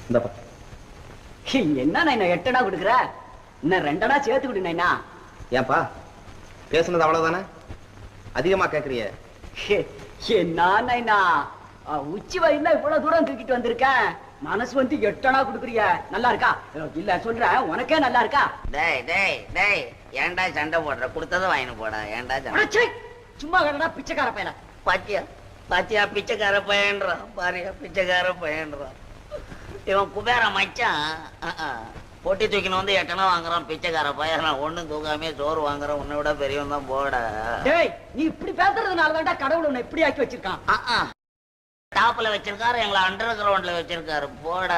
இந்தப்பா. என்ன நைனா 8 அணா கொடுக்குற? இன்னும் 2 அணா சேர்த்து விடு நைனா. ஏன்பா பேசுனது அவ்வளவுதானே? அதிகமா கேக்குறிய? என்ன நைனா உச்சி வயல்ல இவ்வளவு தூரம் தூக்கிட்டு வந்திருக்கேன். மனசு வந்து 8 அணா கொடுக்குறிய. நல்லா இருக்கா? இல்ல சொல்றேன், உனக்கே நல்லா இருக்கா? டேய் டேய் டேய், ஏன்டா சண்டை போடுற? கொடுத்ததை வாங்கிட்டு போடா. ஏன்டா சண்டை? அடச்சே, சும்மா கடடா பிச்சைக்கார பையல. பாத்தியா பாத்தியா, பிச்சைக்கார பையன்றான் பாரியா, பிச்சைக்கார பையன்றான். இவன் குபேர மச்சான். பொட்டி தூக்கின்னு வந்து 8 அணா வாங்குறான் பிச்சைக்கார பையன். நான் ஒண்ணும் தூக்காமே சோறு வாங்குறான். உன்னை விட பெரியவன் தான் போட. டேய், நீ இப்படி பேசுறதுனாலதான்டா கடவுள் உன்னை இப்படி ஆக்கி வச்சிருக்கான். டாப்ல வச்சிருக்காரு, எங்களை அண்டர் கிரவுண்ட்ல வச்சிருக்காரு போட.